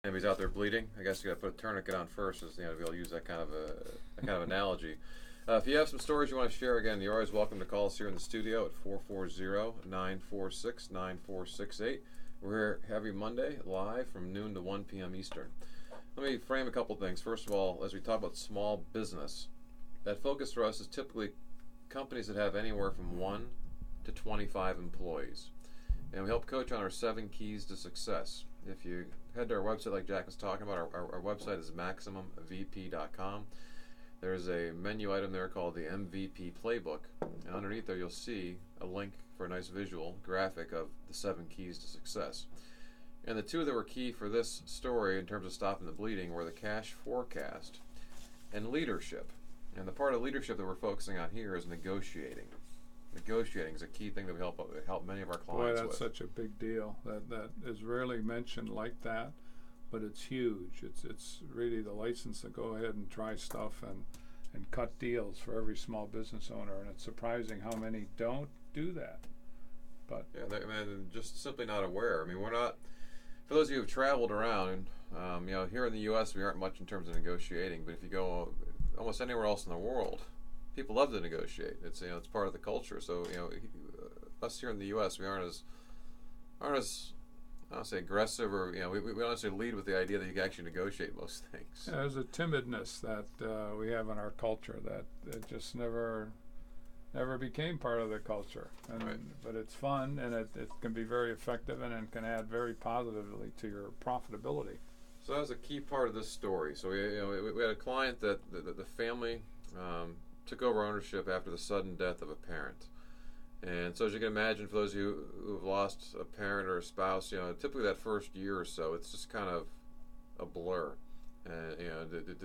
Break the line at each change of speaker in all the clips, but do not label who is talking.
and he's out there bleeding, I guess you got to put a tourniquet on first, to be able to use that kind of analogy. If you have some stories you want to share, again, you're always welcome to call us here in the studio at 440-946-9468. We're here every Monday live from noon to 1 p.m. Eastern. Let me frame a couple things. First of all, as we talk about small business, that focus for us is typically companies that have anywhere from 1 to 25 employees. And we help coach on our 7 keys to success. If you head to our website, like Jack was talking about, our website is MaximumVP.com. There's a menu item there called the MVP Playbook. And underneath there, you'll see a link for a nice visual graphic of the 7 keys to success. And the 2 that were key for this story in terms of stopping the bleeding were the cash forecast and leadership. And the part of leadership that we're focusing on here is negotiating. Negotiating is a key thing that we help many of our clients with.
Boy, that's such a big deal. That is rarely mentioned like that, but it's huge. It's really the license to go ahead and try stuff and cut deals for every small business owner. And it's surprising how many don't do that. But
yeah, they're just simply not aware. I mean, we're not. For those of you who've traveled around, here in the U.S. we aren't much in terms of negotiating. But if you go almost anywhere else in the world, people love to negotiate. It's it's part of the culture. So us here in the U.S. we aren't as I don't say aggressive, or we don't necessarily lead with the idea that you can actually negotiate most things.
yeah, there's a timidness that we have in our culture that it just never became part of the culture. And
Right.
But it's fun, and it can be very effective, and it can add very positively to your profitability.
So that was a key part of this story. So we had a client that the family took over ownership after the sudden death of a parent. And so as you can imagine, for those of you who have lost a parent or a spouse, typically that first year or so, it's just kind of a blur.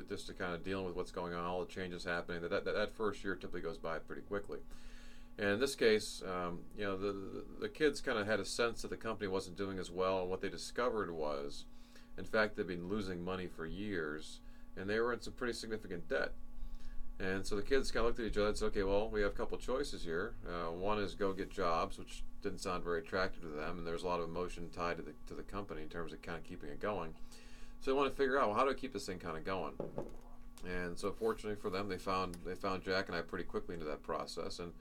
Just to kind of dealing with what's going on, all the changes happening. That first year typically goes by pretty quickly. And in this case, the kids kind of had a sense that the company wasn't doing as well. And what they discovered was, in fact, they'd been losing money for years, and they were in some pretty significant debt. And so the kids kind of looked at each other and said, okay, well, we have a couple choices here. One is go get jobs, which didn't sound very attractive to them, and there's a lot of emotion tied to the company in terms of kind of keeping it going. So they want to figure out, well, how do I keep this thing kind of going? And so fortunately for them, they found Jack and I pretty quickly into that process. And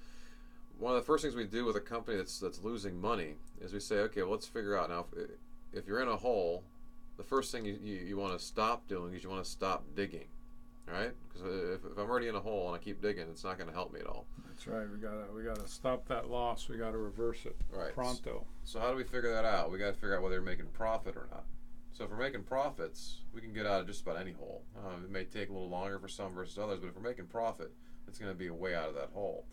one of the first things we do with a company that's losing money is we say, okay, well, let's figure out now if you're in a hole, the first thing you want to stop doing is you want to stop digging. All right, because if I'm already in a hole and I keep digging, it's not going to help me at all.
That's right. We gotta stop that loss. We gotta reverse it pronto.
So how do we figure that out? We got to figure out whether you're making profit or not. So if we're making profits, we can get out of just about any hole. It may take a little longer for some versus others, but if we're making profit, it's going to be a way out of that hole.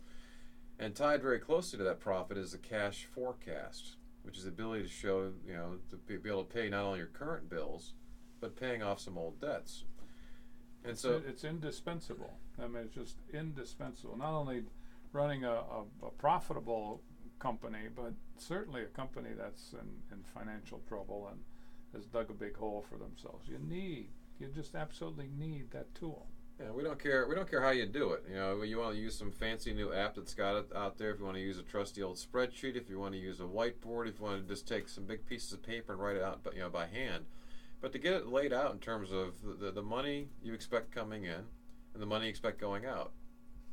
And tied very closely to that profit is the cash forecast, which is the ability to show, to be able to pay not only your current bills, but paying off some old debts. And so
It's indispensable. I mean, it's just indispensable. Not only running a profitable company, but certainly a company that's in financial trouble and has dug a big hole for themselves. You just absolutely need that tool.
yeah, we don't care how you do it. You want to use some fancy new app that's got it out there. If you want to use a trusty old spreadsheet, if you want to use a whiteboard, if you want to just take some big pieces of paper and write it out, by hand. But to get it laid out in terms of the money you expect coming in and the money you expect going out.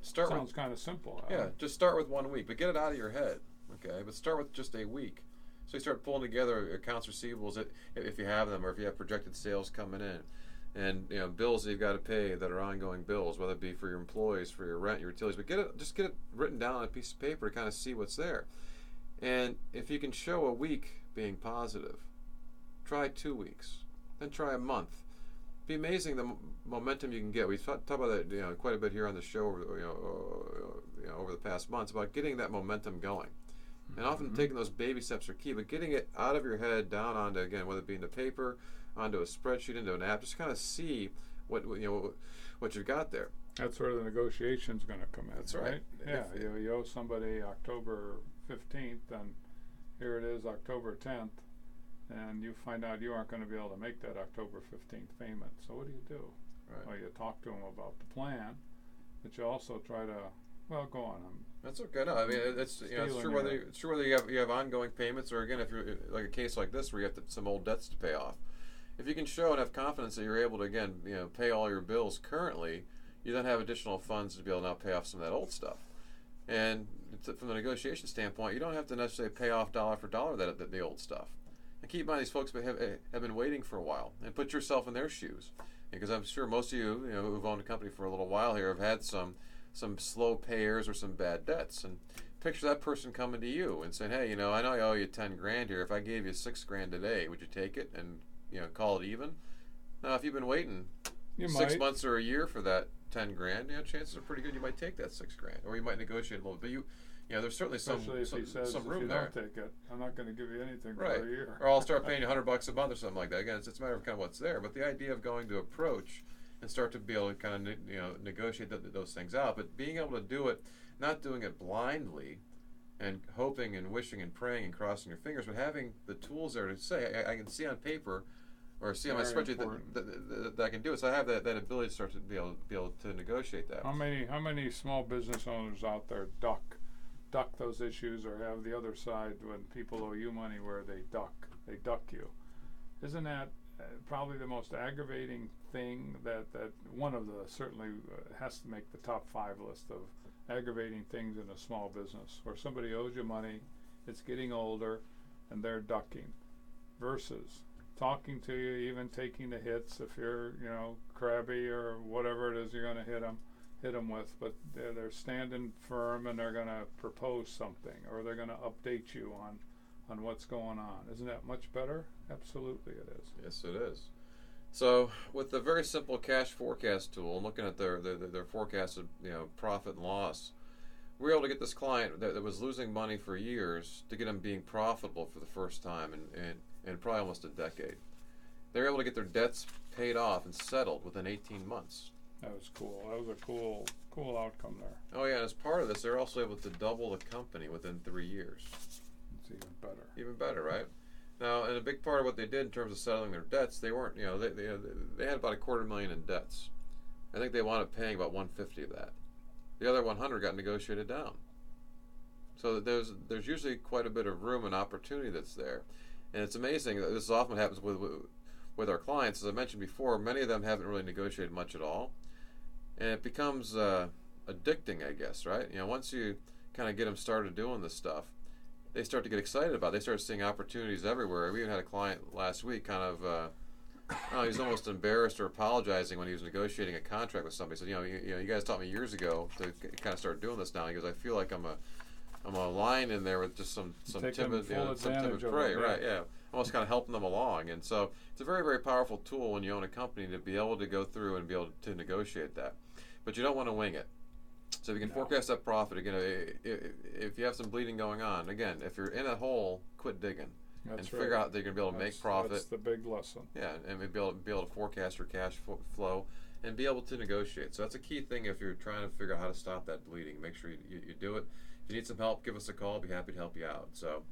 Sounds kind of simple.
Just start with 1 week, but get it out of your head, okay? But start with just a week. So you start pulling together accounts receivables if you have them, or if you have projected sales coming in, and bills that you've got to pay that are ongoing bills, whether it be for your employees, for your rent, your utilities. But get it written down on a piece of paper to kind of see what's there. And if you can show a week being positive, try 2 weeks. Then try a month. It'd be amazing the momentum you can get. We've talked about that quite a bit here on the show over the past months about getting that momentum going. And often taking those baby steps are key, but getting it out of your head down onto, again, whether it be into paper, onto a spreadsheet, into an app, just kind of see what you've got there.
That's where the negotiation's going to come in.
That's right.
Yeah, you owe somebody October 15th, and here it is October 10th. And you find out you aren't going to be able to make that October 15th payment. So what do?
Right.
Well, you talk to them about the plan, but you also try to, well, go on.
That's okay. No, I mean it's true whether you have ongoing payments, or again, if you're like a case like this where you have some old debts to pay off. if you can show and have confidence that you're able to, again, pay all your bills currently, you then have additional funds to be able to now pay off some of that old stuff. And from the negotiation standpoint, you don't have to necessarily pay off dollar for dollar the old stuff. And keep in mind, these folks have been waiting for a while, and put yourself in their shoes, because I'm sure most of you, who've owned a company for a little while here, have had some slow payers or some bad debts. And picture that person coming to you and saying, "Hey, I know I owe you 10 grand here. If I gave you 6 grand today, would you take it and call it even?" Now, if you've been waiting 6 months or a year for that 10 grand, chances are pretty good you might take that 6 grand, or you might negotiate a little bit. But there's certainly some room there.
If you don't take it, I'm not going to give you anything for a year.
Or I'll start paying you $100 a month or something like that. Again, it's a matter of kind of what's there. But the idea of going to approach and start to be able to kind of negotiate those things out, but being able to do it, not doing it blindly and hoping and wishing and praying and crossing your fingers, but having the tools there to say, I can see on paper or see on my spreadsheet that I can do it. So I have that ability to start to be able to negotiate that.
How many small business owners out there duck those issues, or have the other side when people owe you money where they duck you? Isn't that probably the most aggravating thing that one of the certainly has to make the top 5 list of aggravating things in a small business, where somebody owes you money, it's getting older, and they're ducking, versus talking to you, even taking the hits if you're crabby or whatever it is you're going to hit them with, but they're standing firm and they're going to propose something, or they're going to update you on what's going on. Isn't that much better? Absolutely it is.
Yes, it is. So with the very simple cash forecast tool, looking at their forecasted profit and loss, we were able to get this client that was losing money for years to get them being profitable for the first time in probably almost a decade. They were able to get their debts paid off and settled within 18 months.
That was cool. That was a cool outcome there.
Oh yeah, and as part of this, they're also able to double the company within 3 years.
It's even better.
Even better, right? Now, and a big part of what they did in terms of settling their debts, they weren't, they had about $250,000 in debts. I think they wound up paying about $150 of that. The other $100 got negotiated down. So there's usually quite a bit of room and opportunity that's there, and it's amazing that this often happens with our clients. As I mentioned before, many of them haven't really negotiated much at all, and it becomes addicting, I guess, right? Once you kind of get them started doing this stuff, they start to get excited about it. They start seeing opportunities everywhere. We even had a client last week kind of, he was almost embarrassed or apologizing when he was negotiating a contract with somebody. He said, you guys taught me years ago to kind of start doing this now. He goes, I feel like I'm a lion in there with just some timid prey, right? Yeah, almost kind of helping them along. And so it's a very, very powerful tool when you own a company to be able to go through and be able to negotiate that. But you don't want to wing it. So if you can forecast that profit, again, if you have some bleeding going on, again, if you're in a hole, quit digging. Figure out that you're going to be able to make profit.
That's the big lesson.
Yeah, and be able to forecast your cash flow and be able to negotiate. So that's a key thing if you're trying to figure out how to stop that bleeding. Make sure you do it. If you need some help, give us a call. I'll be happy to help you out. So